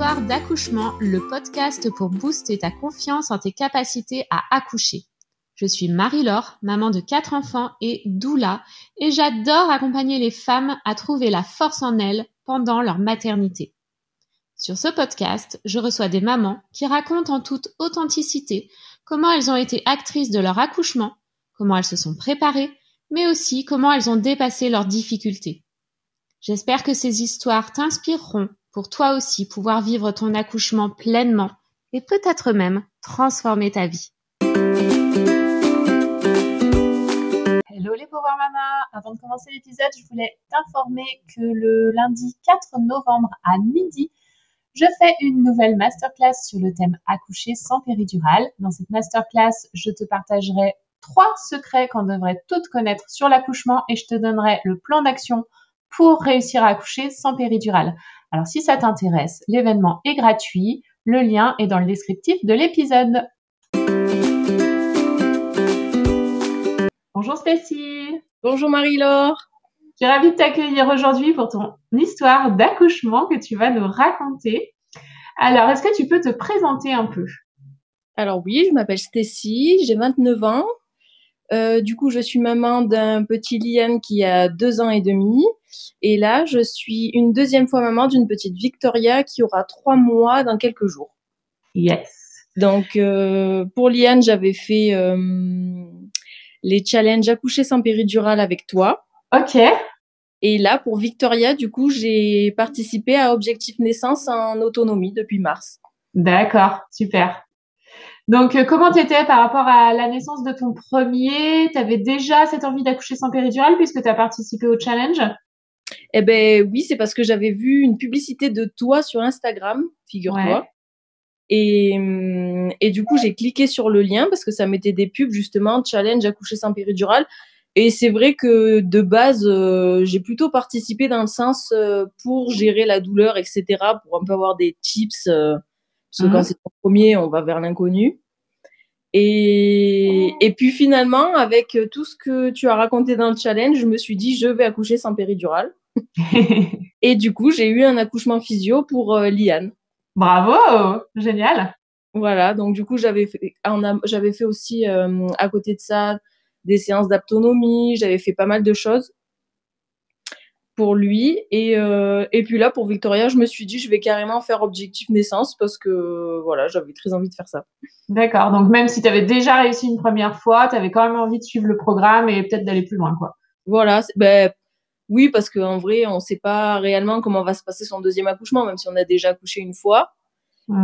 Histoire d'accouchement, le podcast pour booster ta confiance en tes capacités à accoucher. Je suis Marie-Laure, maman de 4 enfants et doula, et j'adore accompagner les femmes à trouver la force en elles pendant leur maternité. Sur ce podcast, je reçois des mamans qui racontent en toute authenticité comment elles ont été actrices de leur accouchement, comment elles se sont préparées, mais aussi comment elles ont dépassé leurs difficultés. J'espère que ces histoires t'inspireront pour toi aussi pouvoir vivre ton accouchement pleinement et peut-être même transformer ta vie. Hello les Power Mamas! Avant de commencer l'épisode, je voulais t'informer que le lundi 4 novembre à midi, je fais une nouvelle masterclass sur le thème accoucher sans péridurale. Dans cette masterclass, je te partagerai 3 secrets qu'on devrait toutes connaître sur l'accouchement et je te donnerai le plan d'action pour réussir à accoucher sans péridurale. Alors si ça t'intéresse, l'événement est gratuit. Le lien est dans le descriptif de l'épisode. Bonjour Stécie. Bonjour Marie-Laure. Je suis ravie de t'accueillir aujourd'hui pour ton histoire d'accouchement que tu vas nous raconter. Alors, est-ce que tu peux te présenter un peu? Alors oui, je m'appelle Stécie, j'ai 29 ans. Du coup, je suis maman d'un petit Liam qui a 2 ans et demi. Et là, je suis une deuxième fois maman d'une petite Victoria qui aura 3 mois dans quelques jours. Yes. Donc, pour Liane, j'avais fait les challenges accoucher sans péridurale avec toi. Ok. Et là, pour Victoria, du coup, j'ai participé à Objectif Naissance en autonomie depuis mars. D'accord, super. Donc, comment t'étais par rapport à la naissance de ton premier? T'avais déjà cette envie d'accoucher sans péridurale puisque tu as participé au challenge? Eh ben oui, c'est parce que j'avais vu une publicité de toi sur Instagram, figure-toi. Ouais. Et du coup, j'ai cliqué sur le lien parce que ça mettait des pubs, justement, challenge accoucher sans péridurale. Et c'est vrai que de base, j'ai plutôt participé dans le sens pour gérer la douleur, etc., pour un peu avoir des tips, parce que quand c'est ton premier, on va vers l'inconnu. Et puis finalement, avec tout ce que tu as raconté dans le challenge, je me suis dit, je vais accoucher sans péridurale. Et du coup, j'ai eu un accouchement physio pour Liane. Bravo! Génial! Voilà, donc du coup, j'avais fait aussi, à côté de ça, des séances d'autonomie, j'avais fait pas mal de choses pour lui. Et puis là, pour Victoria, je me suis dit, je vais carrément faire Objectif Naissance parce que, voilà, j'avais très envie de faire ça. D'accord. Donc, même si tu avais déjà réussi une première fois, tu avais quand même envie de suivre le programme et peut-être d'aller plus loin, quoi. Voilà, oui, parce qu'en vrai, on ne sait pas réellement comment va se passer son deuxième accouchement, même si on a déjà accouché une fois.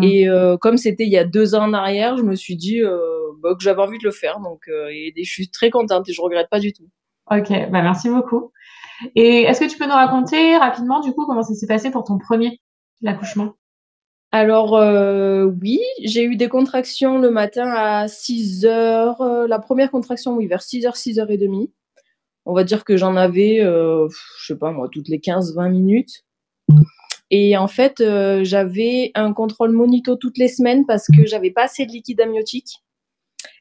Et comme c'était il y a 2 ans en arrière, je me suis dit que j'avais envie de le faire. Donc, et je suis très contente et je regrette pas du tout. Ok, merci beaucoup. Et est-ce que tu peux nous raconter rapidement, du coup, comment ça s'est passé pour ton premier accouchement? Alors, oui, j'ai eu des contractions le matin à 6 heures. La première contraction, oui, vers 6 heures, 6 heures et demie. On va dire que j'en avais, je sais pas moi, toutes les 15-20 minutes. Et en fait, j'avais un contrôle monito toutes les semaines parce que j'avais pas assez de liquide amniotique.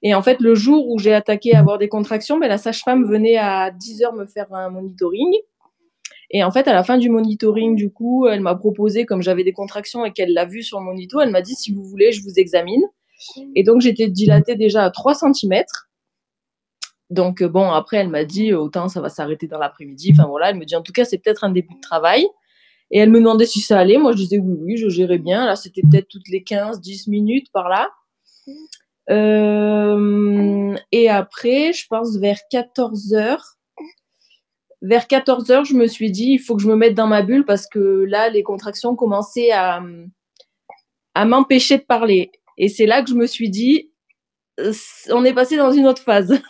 Et en fait, le jour où j'ai attaqué à avoir des contractions, la sage-femme venait à 10 heures me faire un monitoring. Et en fait, à la fin du monitoring, du coup, elle m'a proposé, comme j'avais des contractions et qu'elle l'a vu sur le monito, elle m'a dit, si vous voulez, je vous examine. Et donc, j'étais dilatée déjà à 3 centimètres. Donc, bon, après, elle m'a dit, autant ça va s'arrêter dans l'après-midi. Enfin, voilà, elle me dit, en tout cas, c'est peut-être un début de travail. Et elle me demandait si ça allait. Moi, je disais oui, oui, je gérais bien. Là, c'était peut-être toutes les 15-10 minutes par là. Et après, je pense vers 14 heures. Vers 14 heures, je me suis dit, il faut que je me mette dans ma bulle parce que là, les contractions commençaient à m'empêcher de parler. Et c'est là que je me suis dit, on est passé dans une autre phase.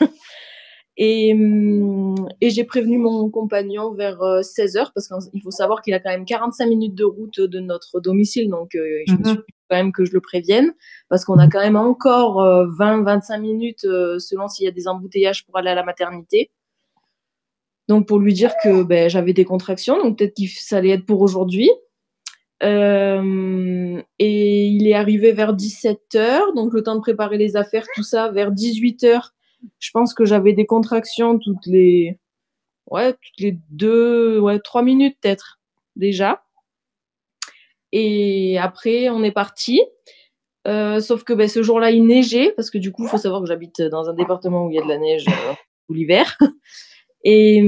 Et j'ai prévenu mon compagnon vers 16 heures parce qu'il faut savoir qu'il a quand même 45 minutes de route de notre domicile. Donc, je me suis dit quand même que je le prévienne parce qu'on a quand même encore 20-25 minutes selon s'il y a des embouteillages pour aller à la maternité. Donc, pour lui dire que j'avais des contractions, donc peut-être que ça allait être pour aujourd'hui. Et il est arrivé vers 17 heures, donc le temps de préparer les affaires, tout ça, vers 18 heures. Je pense que j'avais des contractions toutes les 3 minutes peut-être déjà. Et après, on est parti. Sauf que ce jour-là, il neigeait, parce que du coup, il faut savoir que j'habite dans un département où il y a de la neige tout l'hiver. Et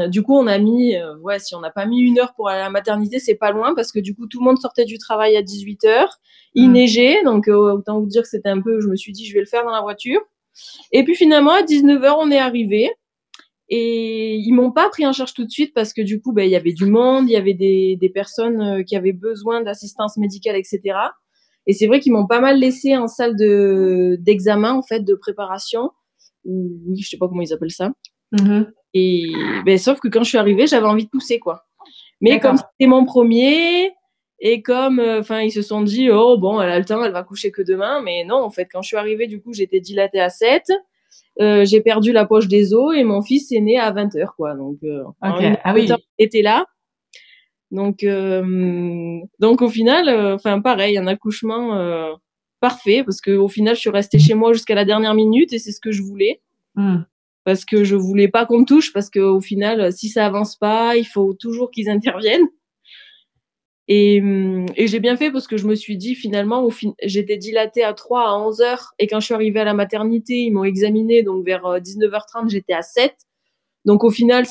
du coup, on a mis, si on n'a pas mis 1 heure pour aller à la maternité, c'est pas loin, parce que du coup, tout le monde sortait du travail à 18h. Il neigeait, donc autant vous dire que c'était un peu, je me suis dit, je vais le faire dans la voiture. Et puis finalement, à 19h, on est arrivé. Et ils m'ont pas pris en charge tout de suite parce que du coup, il y avait du monde, il y avait des personnes qui avaient besoin d'assistance médicale, etc. Et c'est vrai qu'ils m'ont pas mal laissé en salle d'examen, en fait, de préparation. Ou, oui, je sais pas comment ils appellent ça. Et sauf que quand je suis arrivée, j'avais envie de pousser, quoi. Mais comme c'était mon premier, et comme, ils se sont dit, oh bon, elle a le temps, elle va coucher que demain. Mais non, en fait, quand je suis arrivée, du coup, j'étais dilatée à 7. J'ai perdu la poche des os et mon fils est né à 20h, quoi. Donc, il était là. Donc au final, pareil, un accouchement parfait parce que au final, je suis restée chez moi jusqu'à la dernière minute et c'est ce que je voulais. Parce que je voulais pas qu'on me touche parce que au final, si ça avance pas, il faut toujours qu'ils interviennent. Et j'ai bien fait parce que je me suis dit finalement, j'étais dilatée à 3 à 11h et quand je suis arrivée à la maternité, ils m'ont examinée, donc vers 19h30, j'étais à 7. Donc au final,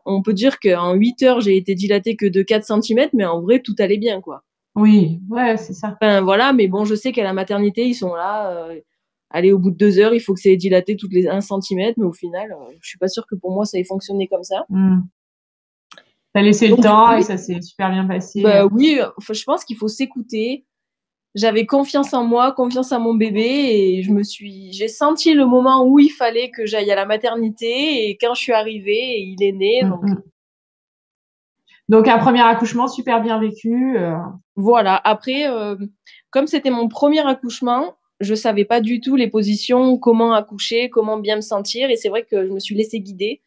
on peut dire qu'en 8 heures, j'ai été dilatée que de 4 cm, mais en vrai, tout allait bien, quoi. Oui, ouais, c'est ça. Voilà, mais bon, je sais qu'à la maternité, ils sont là, allez, au bout de 2 heures, il faut que ça ait dilaté toutes les 1 cm, mais au final, je suis pas sûre que pour moi, ça ait fonctionné comme ça. T'as laissé le temps et ça s'est super bien passé. Oui, je pense qu'il faut s'écouter. J'avais confiance en moi, confiance en mon bébé et j'ai senti le moment où il fallait que j'aille à la maternité et quand je suis arrivée, il est né. Donc un premier accouchement super bien vécu. Voilà. Après, comme c'était mon premier accouchement, je savais pas du tout les positions, comment accoucher, comment bien me sentir et c'est vrai que je me suis laissée guider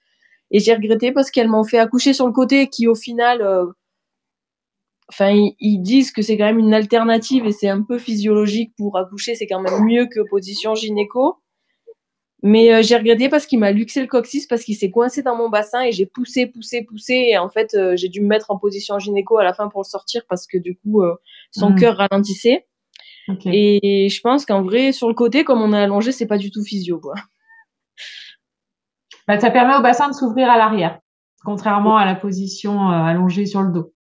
et j'ai regretté parce qu'elles m'ont fait accoucher sur le côté qui au final ils disent que c'est quand même une alternative et c'est un peu physiologique pour accoucher, c'est quand même mieux que position gynéco. Mais j'ai regretté parce qu'il m'a luxé le coccyx parce qu'il s'est coincé dans mon bassin et j'ai poussé et en fait j'ai dû me mettre en position gynéco à la fin pour le sortir parce que du coup son cœur ralentissait. Et je pense qu'en vrai sur le côté comme on est allongé c'est pas du tout physio, quoi. Ça permet au bassin de s'ouvrir à l'arrière, contrairement à la position allongée sur le dos.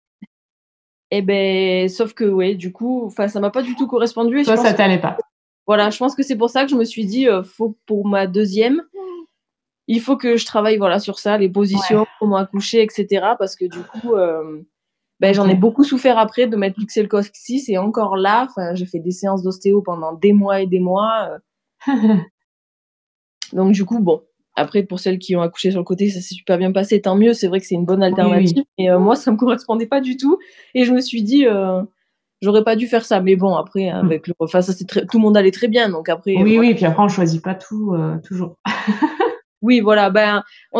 Sauf que du coup ça m'a pas du tout correspondu. Et toi ça t'allait pas. Voilà, je pense que c'est pour ça que je me suis dit faut pour ma deuxième il faut que je travaille sur ça, les positions, comment accoucher, etc. Parce que du coup, j'en ai beaucoup souffert après de m'être luxé le coccyx et encore là, j'ai fait des séances d'ostéo pendant des mois et des mois. Donc du coup, bon, après pour celles qui ont accouché sur le côté, ça s'est super bien passé, tant mieux. C'est vrai que c'est une bonne alternative. Oui. Mais moi, ça me correspondait pas du tout et je me suis dit. J'aurais pas dû faire ça, mais bon, après, avec le ça tout le monde allait très bien, donc après. Oui, puis après, on choisit pas tout, toujours. Oui, voilà,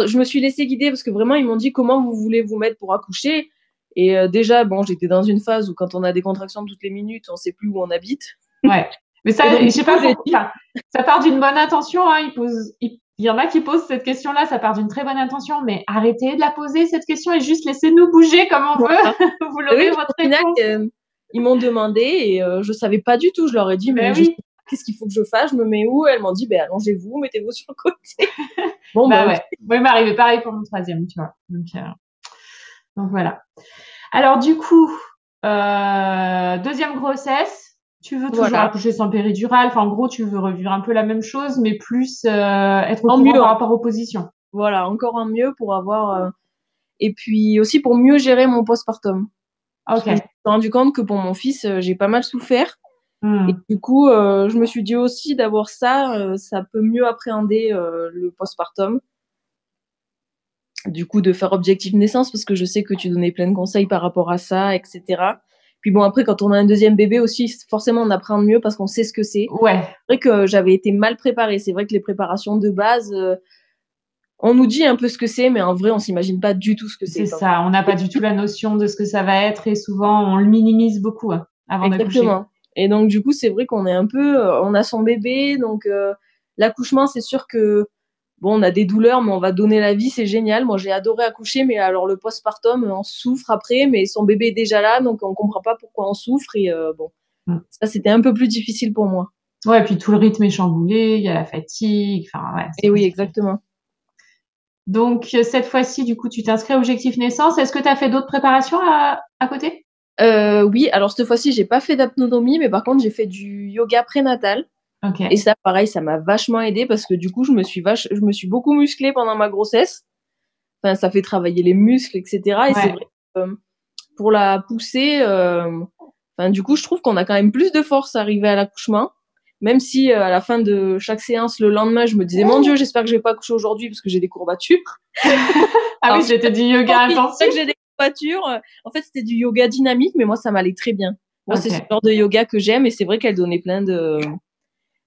je me suis laissée guider parce que vraiment, ils m'ont dit comment vous voulez vous mettre pour accoucher. Et déjà, bon, j'étais dans une phase où quand on a des contractions toutes les minutes, on sait plus où on habite. Ouais. Mais ça, je sais pas pourquoi. Ça part d'une bonne intention, hein. Il y en a qui posent cette question-là, ça part d'une très bonne intention, mais arrêtez de la poser, cette question, et juste laissez-nous bouger comme on veut. Vous l'aurez, votre réponse. Ils m'ont demandé et je savais pas du tout. Je leur ai dit, mais oui. Qu'est-ce qu'il faut que je fasse? Je me mets où? Elles m'ont dit, allongez-vous, mettez-vous sur le côté. Bon, ouais. Okay. Moi, il m'est arrivé pareil pour mon troisième, tu vois. Donc voilà. Alors du coup, deuxième grossesse, tu veux toujours accoucher sans péridurale. Enfin, en gros, tu veux revivre un peu la même chose, mais plus être au courant par rapport aux positions. Voilà, encore en mieux pour avoir... Et puis aussi pour mieux gérer mon postpartum. Ok. Je me suis rendu compte que pour mon fils, j'ai pas mal souffert. Et du coup, je me suis dit aussi d'avoir ça, ça peut mieux appréhender le postpartum. Du coup, de faire objectif naissance, parce que je sais que tu donnais plein de conseils par rapport à ça, etc. Puis bon, après, quand on a un deuxième bébé aussi, forcément, on apprend mieux parce qu'on sait ce que c'est. Ouais. C'est vrai que j'avais été mal préparée. C'est vrai que les préparations de base, on nous dit un peu ce que c'est, mais en vrai, on s'imagine pas du tout ce que c'est. C'est ça, on n'a pas du tout la notion de ce que ça va être et souvent, on le minimise beaucoup avant d'accoucher. Exactement. Et donc, du coup, c'est vrai qu'on est un peu... on a son bébé, donc l'accouchement, c'est sûr que bon, on a des douleurs, mais on va donner la vie, c'est génial. Moi, j'ai adoré accoucher, mais alors le postpartum, on souffre après, mais son bébé est déjà là, donc on comprend pas pourquoi on souffre. Et bon, ça, c'était un peu plus difficile pour moi. Ouais, puis tout le rythme est chamboulé, il y a la fatigue, enfin, ouais. Et oui, exactement. Donc, cette fois-ci, du coup, tu t'inscris à Objectif Naissance. Est-ce que tu as fait d'autres préparations à côté? Oui, alors cette fois-ci, j'ai pas fait d'apnonomie, mais par contre, j'ai fait du yoga prénatal. Ok. Et ça, pareil, ça m'a vachement aidée parce que du coup, je me suis beaucoup musclée pendant ma grossesse. Enfin, ça fait travailler les muscles, etc. Et Ouais. c'est vrai que pour la poussée, enfin, du coup, je trouve qu'on a quand même plus de force à arriver à l'accouchement. Même si à la fin de chaque séance, le lendemain, je me disais, mon Dieu, j'espère que je vais pas accoucher aujourd'hui parce que j'ai des courbatures. Ah oui, c'était du yoga intensif. Que j'ai des courbatures. En fait, c'était du yoga dynamique, mais moi, ça m'allait très bien. Moi, Ok. c'est ce genre de yoga que j'aime et c'est vrai qu'elle donnait plein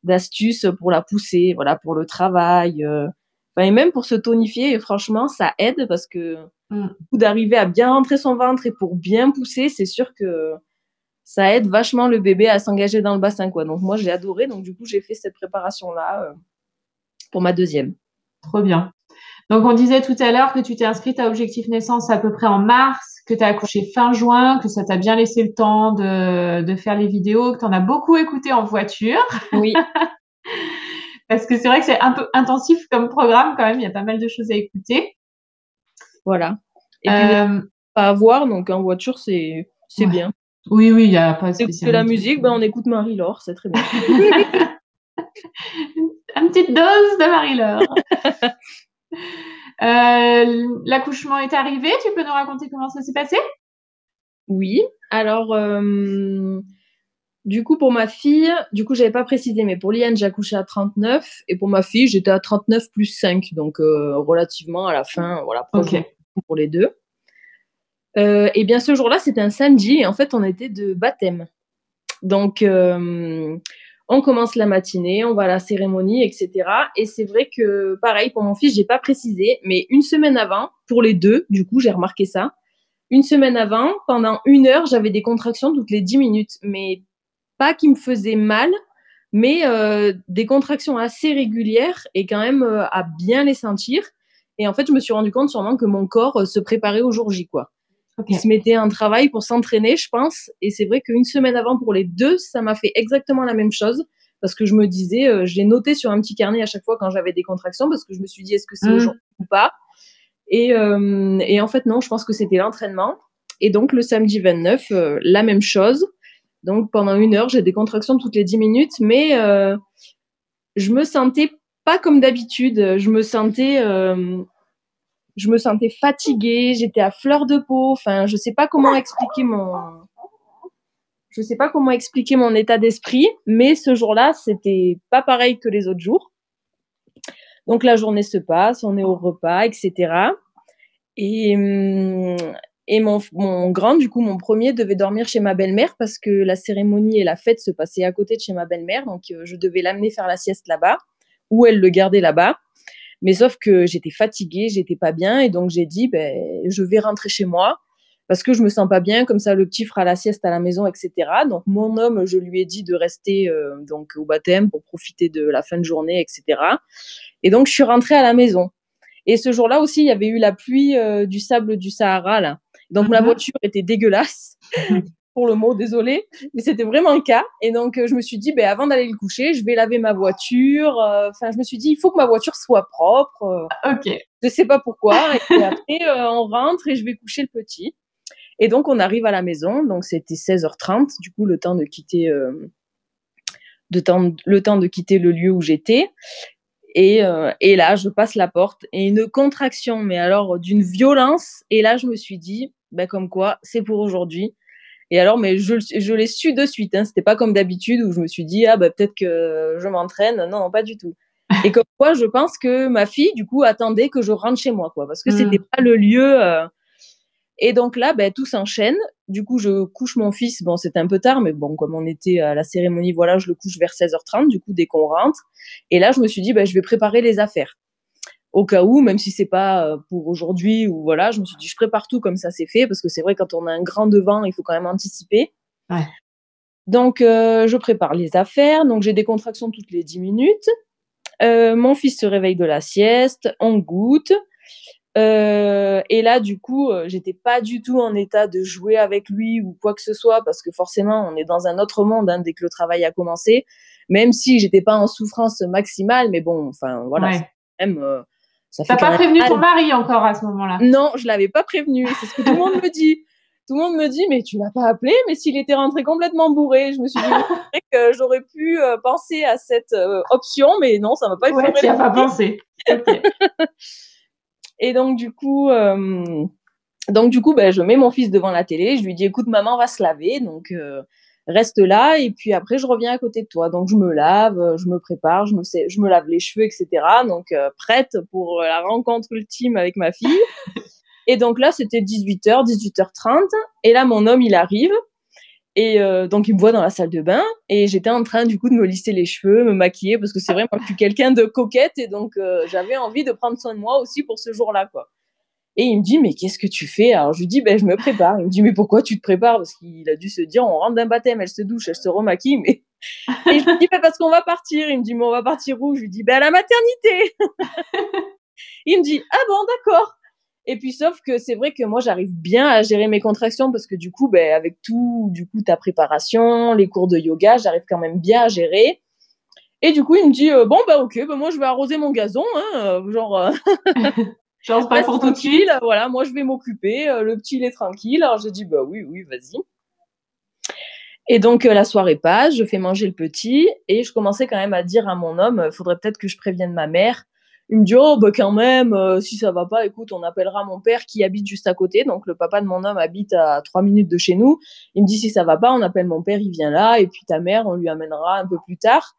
d'astuces pour la pousser, voilà, pour le travail. Enfin, et même pour se tonifier, et franchement, ça aide parce que d'arriver à bien rentrer son ventre et pour bien pousser, c'est sûr que ça aide vachement le bébé à s'engager dans le bassin, quoi. Donc moi, j'ai adoré. Donc du coup, j'ai fait cette préparation-là pour ma deuxième. Trop bien. Donc, on disait tout à l'heure que tu t'es inscrite à Objectif Naissance à peu près en mars, que tu as accouché fin juin, que ça t'a bien laissé le temps de faire les vidéos, que tu en as beaucoup écouté en voiture. Oui. Parce que c'est vrai que c'est un peu intensif comme programme quand même, il y a pas mal de choses à écouter. Voilà. Et puis, pas à voir, donc en voiture, c'est Ouais. bien. Oui, il n'y a pas Écouter la musique, on écoute Marie-Laure, c'est très bien. Une petite dose de Marie-Laure. L'accouchement est arrivé, tu peux nous raconter comment ça s'est passé? Oui, alors du coup pour ma fille, j'avais pas précisé, mais pour Liane j'ai accouché à 39 et pour ma fille j'étais à 39 plus 5, donc relativement à la fin, voilà, proche pour les deux. Et bien ce jour-là c'était un samedi et en fait on était de baptême. Donc on commence la matinée, on va à la cérémonie, etc. Et c'est vrai que pareil pour mon fils j'ai pas précisé, mais une semaine avant, pour les deux, du coup j'ai remarqué ça. Une semaine avant, pendant 1 heure, j'avais des contractions toutes les 10 minutes, mais pas qui me faisaient mal, mais des contractions assez régulières et quand même à bien les sentir. Et en fait, je me suis rendu compte sûrement que mon corps se préparait au jour J, quoi. Il se mettait en travail pour s'entraîner, je pense. Et c'est vrai qu'une semaine avant, pour les deux, ça m'a fait exactement la même chose. Parce que je me disais, je l'ai noté sur un petit carnet à chaque fois quand j'avais des contractions, parce que je me suis dit, est-ce que c'est aujourd'hui ou pas? Et en fait, non, je pense que c'était l'entraînement. Et donc, le samedi 29, la même chose. Donc, pendant 1 heure, j'ai des contractions toutes les 10 minutes, mais je me sentais pas comme d'habitude. Je me sentais fatiguée, j'étais à fleur de peau. Enfin, je sais pas comment expliquer mon état d'esprit, mais ce jour-là, c'était pas pareil que les autres jours. Donc, la journée se passe, on est au repas, etc. Et mon grand, du coup, mon premier, devait dormir chez ma belle-mère parce que la cérémonie et la fête se passaient à côté de chez ma belle-mère. Donc, je devais l'amener faire la sieste là-bas ou elle le gardait là-bas. Mais sauf que j'étais fatiguée, j'étais pas bien. Et donc, j'ai dit, je vais rentrer chez moi parce que je me sens pas bien. Comme ça, le petit fera la sieste à la maison, etc. Donc, mon homme, je lui ai dit de rester donc au baptême pour profiter de la fin de journée, etc. Et donc, je suis rentrée à la maison. Et ce jour-là aussi, il y avait eu la pluie du sable du Sahara, là. Donc, la voiture était dégueulasse, pour le mot, désolé, mais c'était vraiment le cas. Et donc, je me suis dit, avant d'aller le coucher, je vais laver ma voiture. Enfin, je me suis dit, il faut que ma voiture soit propre. Ok. Je sais pas pourquoi. Et après, on rentre et je vais coucher le petit. Et donc, on arrive à la maison. Donc, c'était 16h30, du coup, le temps de quitter, le lieu où j'étais. Et là, je passe la porte et une contraction, mais alors d'une violence. Et là, je me suis dit, comme quoi, c'est pour aujourd'hui. Et alors, mais je l'ai su de suite. Hein. C'était pas comme d'habitude où je me suis dit, peut-être que je m'entraîne. Non, non, pas du tout. Et comme quoi, je pense que ma fille, du coup, attendait que je rentre chez moi, quoi, parce que c'était pas le lieu. Et donc là, tout s'enchaîne. Du coup, je couche mon fils. Bon, c'était un peu tard, mais bon, comme on était à la cérémonie, voilà, je le couche vers 16h30, du coup, dès qu'on rentre. Et là, je me suis dit, je vais préparer les affaires. Au cas où, même si c'est pas pour aujourd'hui, ou voilà, je me suis dit, je prépare tout comme ça, c'est fait, parce que c'est vrai, quand on a un grand devant, il faut quand même anticiper. Ouais. Donc, je prépare les affaires. Donc, j'ai des contractions toutes les 10 minutes. Mon fils se réveille de la sieste, on goûte. Et là, du coup, j'étais pas du tout en état de jouer avec lui ou quoi que ce soit, parce que forcément, on est dans un autre monde dès que le travail a commencé. Même si j'étais pas en souffrance maximale, mais bon, enfin voilà, Ouais. quand même, ça fait T'as quand pas même prévenu mal. ton mari encore à ce moment-là? Non, je l'avais pas prévenu. C'est ce que tout le monde me dit. Tout le monde me dit, mais tu l'as pas appelé, mais s'il était rentré complètement bourré. Je me suis dit, oui, c'est vrai que j'aurais pu penser à cette option, mais non, ça m'a pas Ouais, effleuré tu y as pas l'esprit. pensé. Ok. Et donc, du coup, je mets mon fils devant la télé. Je lui dis, écoute, maman va se laver, donc reste là. Et puis après, je reviens à côté de toi. Donc, je me lave, je me prépare, je me lave les cheveux, etc. Donc, prête pour la rencontre ultime avec ma fille. Et donc là, c'était 18h, 18h30. Et là, mon homme, il arrive. Et donc, il me voit dans la salle de bain. Et j'étais en train, du coup, de me lisser les cheveux, me maquiller. Parce que c'est vrai, moi, je suis quelqu'un de coquette. Et donc, j'avais envie de prendre soin de moi aussi pour ce jour-là, quoi. Et il me dit, mais qu'est-ce que tu fais? Alors, je lui dis, ben, je me prépare. Il me dit, mais pourquoi tu te prépares? Parce qu'il a dû se dire, on rentre d'un baptême, elle se douche, elle se remaquille. Mais... Et je lui dis, ben, parce qu'on va partir. Il me dit, mais on va partir où? Je lui dis, ben, à la maternité. Il me dit, ah bon, d'accord. Et puis, sauf que c'est vrai que moi, j'arrive bien à gérer mes contractions parce que du coup, ben, avec tout, du coup, ta préparation, les cours de yoga, j'arrive quand même bien à gérer. Et du coup, il me dit, bon, bah, ok, ben, moi, je vais arroser mon gazon, hein, genre, J'ose pas reste pour tout de tranquille, suite. voilà, moi, je vais m'occuper, le petit, il est tranquille. Alors, j'ai dit, bah oui, oui, vas-y. Et donc, la soirée passe, je fais manger le petit et je commençais quand même à dire à mon homme, faudrait peut-être que je prévienne ma mère. Il me dit, oh, bah quand même, si ça va pas, écoute, on appellera mon père qui habite juste à côté. Donc, le papa de mon homme habite à 3 minutes de chez nous. Il me dit, si ça va pas, on appelle mon père, il vient là. Et puis, ta mère, on lui amènera un peu plus tard.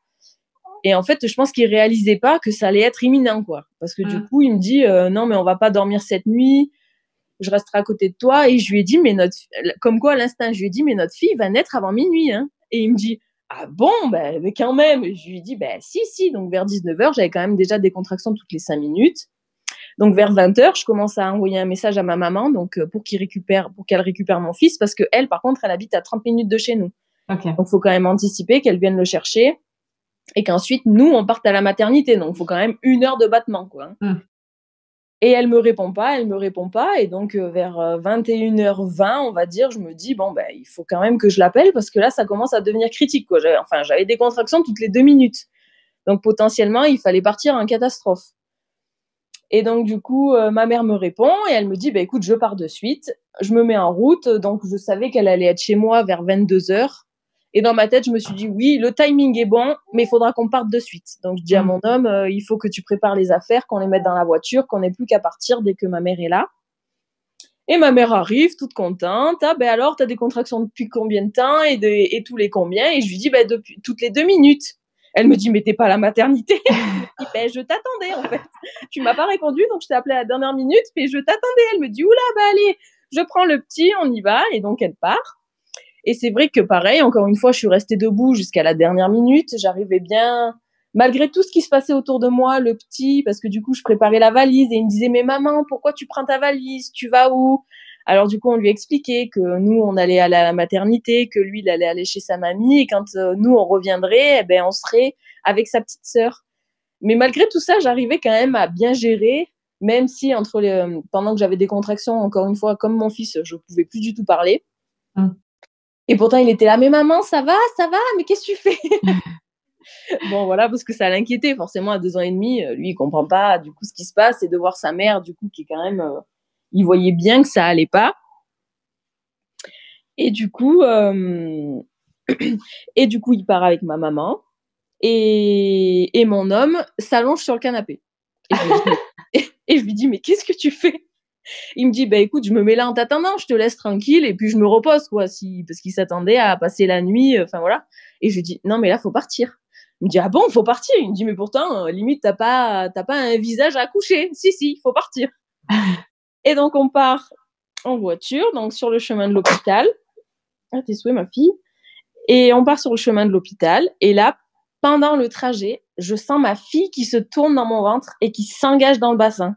Et en fait, je pense qu'il réalisait pas que ça allait être imminent, quoi. Parce que du coup, il me dit, non, mais on va pas dormir cette nuit. Je resterai à côté de toi. Et je lui ai dit, comme quoi à l'instinct, je lui ai dit, mais notre fille va naître avant minuit, hein. Et il me dit, ah bon, ben, mais quand même. Et je lui ai dit, ben, si. Donc, vers 19h, j'avais quand même déjà des contractions toutes les 5 minutes. Donc, vers 20h, je commence à envoyer un message à ma maman, donc, pour qu'elle récupère mon fils, parce que elle, par contre, elle habite à 30 minutes de chez nous. Okay. Donc, faut quand même anticiper qu'elle vienne le chercher et qu'ensuite, nous, on parte à la maternité. Donc, faut quand même 1 heure de battement, quoi. Et elle me répond pas. Et donc, vers 21h20, on va dire, je me dis, bon, ben, il faut quand même que je l'appelle parce que là, ça commence à devenir critique, quoi. J'avais des contractions toutes les 2 minutes. Donc, potentiellement, il fallait partir en catastrophe. Et donc, du coup, ma mère me répond et elle me dit, ben, écoute, je pars de suite. Je me mets en route. Donc, je savais qu'elle allait être chez moi vers 22h. Et dans ma tête, je me suis dit, oui, le timing est bon, mais il faudra qu'on parte de suite. Donc, je dis à mon homme, il faut que tu prépares les affaires, qu'on les mette dans la voiture, qu'on n'ait plus qu'à partir dès que ma mère est là. Et ma mère arrive, toute contente. Ah, ben alors, t'as des contractions depuis combien de temps et tous les combien? Et je lui dis, ben, depuis toutes les 2 minutes. Elle me dit, mais t'es pas à la maternité? Je lui dis, ben, je t'attendais, en fait. Tu m'as pas répondu, donc je t'ai appelé à la dernière minute, mais je t'attendais. Elle me dit, oula, ben, allez, je prends le petit, on y va. Et donc, elle part. Et c'est vrai que pareil, encore une fois, je suis restée debout jusqu'à la dernière minute. J'arrivais bien, malgré tout ce qui se passait autour de moi, le petit, parce que du coup, je préparais la valise et il me disait, mais maman, pourquoi tu prends ta valise? Tu vas où? Alors du coup, on lui expliquait que nous, on allait aller à la maternité, que lui, il allait aller chez sa mamie et quand nous, on reviendrait, eh ben, on serait avec sa petite sœur. Mais malgré tout ça, j'arrivais quand même à bien gérer, même si pendant que j'avais des contractions, encore une fois, comme mon fils, je pouvais plus du tout parler. Et pourtant, il était là, mais maman, ça va, mais qu'est-ce que tu fais? Bon, voilà, parce que ça l'inquiétait, forcément, à 2 ans et demi. Lui, il comprend pas, du coup, ce qui se passe, et de voir sa mère, du coup, qui est quand même, il voyait bien que ça allait pas. Et du coup, il part avec ma maman, et mon homme s'allonge sur le canapé. Et je lui dis, mais qu'est-ce que tu fais? Il me dit, bah écoute, je me mets là en t'attendant, je te laisse tranquille et puis je me repose, quoi, parce qu'il s'attendait à passer la nuit, enfin voilà. Et je lui dis, non, mais là, faut partir. Il me dit, ah bon, faut partir? Il me dit, mais pourtant, limite, t'as pas un visage à accoucher. Si, il faut partir. Et donc, on part en voiture, donc sur le chemin de l'hôpital. Ah, tes souhaits, ma fille. Et on part sur le chemin de l'hôpital. Et là, pendant le trajet, je sens ma fille qui se tourne dans mon ventre et qui s'engage dans le bassin.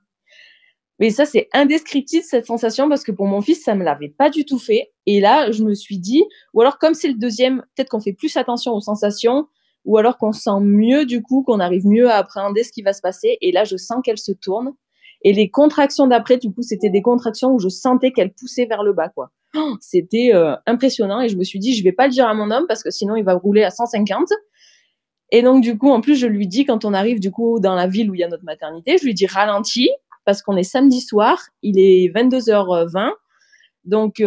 Mais ça, c'est indescriptible, cette sensation, parce que pour mon fils, ça me l'avait pas du tout fait. Et là, je me suis dit, ou alors comme c'est le deuxième, peut-être qu'on fait plus attention aux sensations, ou alors qu'on sent mieux, du coup, qu'on arrive mieux à appréhender ce qui va se passer. Et là, je sens qu'elle se tourne. Et les contractions d'après, du coup, c'était des contractions où je sentais qu'elle poussait vers le bas, quoi. C'était impressionnant. Et je me suis dit, je vais pas le dire à mon homme parce que sinon, il va rouler à 150. Et donc, du coup, en plus, je lui dis, quand on arrive, du coup, dans la ville où il y a notre maternité, je lui dis ralentis parce qu'on est samedi soir, il est 22h20. Donc,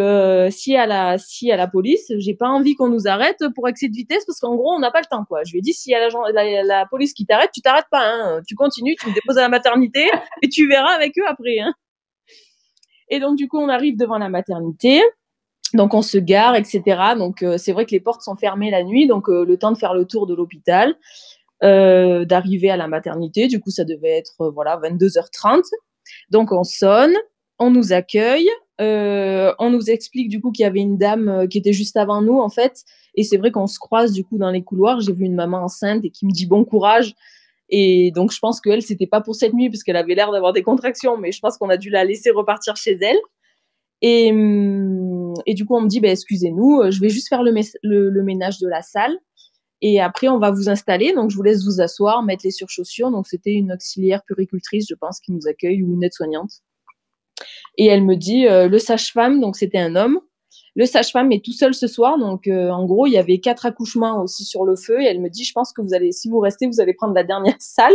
si à la police, j'ai pas envie qu'on nous arrête pour excès de vitesse parce qu'en gros, on n'a pas le temps, quoi. Je lui ai dit, s'il y a la police qui t'arrête, tu t'arrêtes pas, hein. Tu continues, tu me déposes à la maternité et tu verras avec eux après, hein. Et donc, du coup, on arrive devant la maternité. Donc, on se gare, etc. Donc, c'est vrai que les portes sont fermées la nuit. Donc, le temps de faire le tour de l'hôpital, d'arriver à la maternité. Du coup, ça devait être, 22h30. Donc, on sonne, on nous accueille. On nous explique du coup qu'il y avait une dame qui était juste avant nous en fait, et c'est vrai qu'on se croise du coup dans les couloirs. J'ai vu une maman enceinte et qui me dit bon courage, et donc je pense qu'elle c'était pas pour cette nuit parce qu'elle avait l'air d'avoir des contractions, mais je pense qu'on a dû la laisser repartir chez elle. Et du coup on me dit excusez-nous, je vais juste faire le ménage de la salle et après on va vous installer, donc je vous laisse vous asseoir, mettre les surchaussures. Donc c'était une auxiliaire puéricultrice je pense qui nous accueille, ou une aide-soignante. Et elle me dit, le sage-femme, donc c'était un homme, le sage-femme est tout seul ce soir, donc en gros, il y avait 4 accouchements aussi sur le feu, et elle me dit, je pense que si vous restez, vous allez prendre la dernière salle.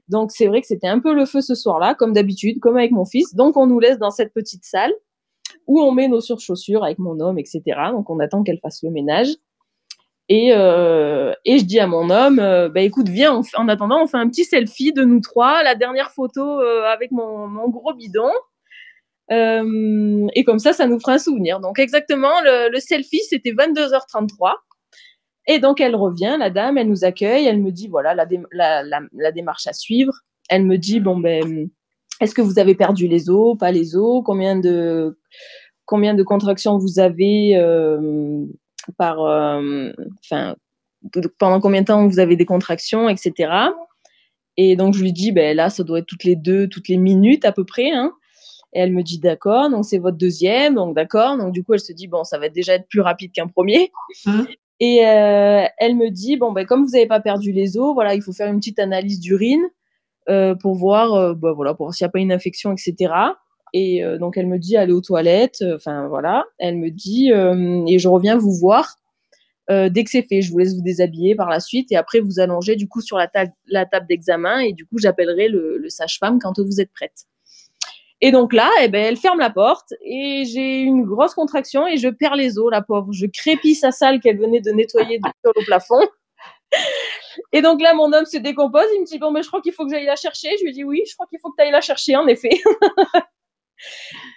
Donc c'est vrai que c'était un peu le feu ce soir-là, comme d'habitude, comme avec mon fils. Donc on nous laisse dans cette petite salle où on met nos surchaussures avec mon homme, etc. Donc on attend qu'elle fasse le ménage. Et je dis à mon homme, écoute, viens, en attendant, on fait un petit selfie de nous trois, la dernière photo avec mon gros bidon. Et comme ça nous fera un souvenir. Donc exactement, le selfie, c'était 22h33. Et donc elle revient, la dame, elle nous accueille, elle me dit voilà la démarche à suivre. Elle me dit est-ce que vous avez perdu les os, pas les os, combien de contractions vous avez pendant combien de temps vous avez des contractions, etc. Et donc je lui dis là ça doit être toutes les minutes à peu près, hein. Et elle me dit d'accord, donc c'est votre deuxième, donc d'accord. Donc du coup, elle se dit bon, ça va déjà être plus rapide qu'un premier. Et elle me dit comme vous n'avez pas perdu les os, voilà, il faut faire une petite analyse d'urine pour voir, pour voir s'il n'y a pas une infection, etc. Et donc elle me dit allez aux toilettes. Voilà, elle me dit et je reviens vous voir dès que c'est fait. Je vous laisse vous déshabiller par la suite et après vous allongez du coup sur la table d'examen et du coup j'appellerai le sage-femme quand vous êtes prête. Et donc là, elle ferme la porte et j'ai une grosse contraction et je perds les os, la pauvre. Je crépille sa salle qu'elle venait de nettoyer du sol au plafond. Et donc là, mon homme se décompose. Il me dit je crois qu'il faut que j'aille la chercher. Je lui dis oui, je crois qu'il faut que tu ailles la chercher, en effet.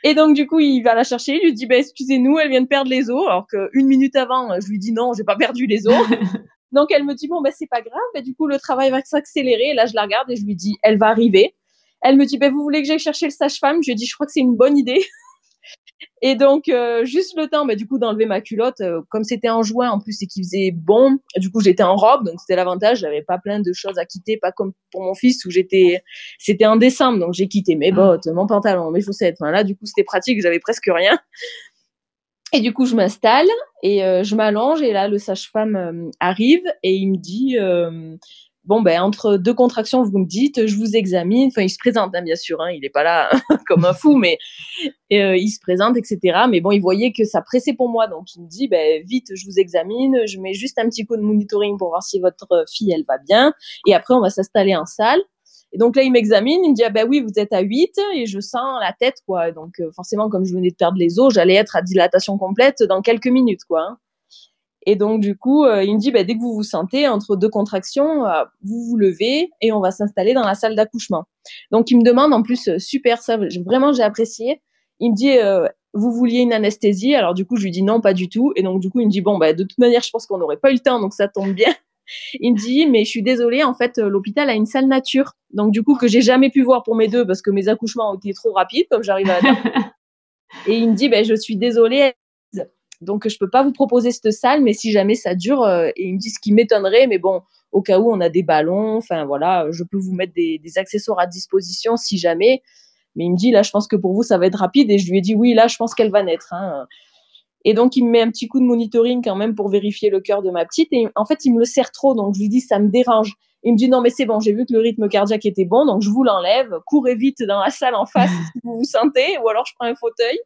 Et donc du coup, il va la chercher. Il lui dit excusez-nous, elle vient de perdre les os. Alors qu'une minute avant, je lui dis non, j'ai pas perdu les os. Donc elle me dit c'est pas grave. Du coup, le travail va s'accélérer. Et là, je la regarde et je lui dis elle va arriver. Elle me dit vous voulez que j'aille chercher le sage-femme? Je lui ai dit je crois que c'est une bonne idée. Et donc juste le temps du coup d'enlever ma culotte, comme c'était en juin en plus et qu'il faisait bon, du coup j'étais en robe, donc c'était l'avantage, j'avais pas plein de choses à quitter, pas comme pour mon fils où c'était en décembre, donc j'ai quitté mes bottes, mon pantalon, mes chaussettes. Là du coup c'était pratique, j'avais presque rien. Et du coup je m'installe et je m'allonge et là le sage-femme arrive et il me dit entre 2 contractions, vous me dites, je vous examine. Enfin, il se présente, hein, bien sûr, hein, il n'est pas là comme un fou, mais il se présente, etc. Mais il voyait que ça pressait pour moi, donc il me dit, vite, je vous examine, je mets juste un petit coup de monitoring pour voir si votre fille, elle va bien, et après, on va s'installer en salle. Et donc là, il m'examine, il me dit, oui, vous êtes à 8, et je sens la tête, quoi. Et donc, forcément, comme je venais de perdre les os, j'allais être à dilatation complète dans quelques minutes, quoi, hein. Et donc, du coup, il me dit, dès que vous vous sentez entre 2 contractions, vous vous levez et on va s'installer dans la salle d'accouchement. Donc, il me demande, en plus, super, ça, vraiment, j'ai apprécié. Il me dit, vous vouliez une anesthésie? Alors, du coup, je lui dis non, pas du tout. Et donc, du coup, il me dit, de toute manière, je pense qu'on n'aurait pas eu le temps, donc ça tombe bien. Il me dit, mais je suis désolée, en fait, l'hôpital a une salle nature. Donc, du coup, que j'ai jamais pu voir pour mes 2 parce que mes accouchements ont été trop rapides, comme j'arrive à la date. Et il me dit, je suis désolée. Donc, je peux pas vous proposer cette salle, mais si jamais ça dure, et il me dit ce qui m'étonnerait, mais au cas où on a des ballons, voilà, je peux vous mettre des accessoires à disposition si jamais. Mais il me dit, là, je pense que pour vous, ça va être rapide. Et je lui ai dit, oui, là, je pense qu'elle va naître, hein. Et donc, il me met un petit coup de monitoring quand même pour vérifier le cœur de ma petite. Et en fait, il me le serre trop. Donc, je lui dis, ça me dérange. Il me dit, non, mais c'est bon, j'ai vu que le rythme cardiaque était bon. Donc, je vous l'enlève. Courez vite dans la salle en face si vous vous sentez. Ou alors, je prends un fauteuil.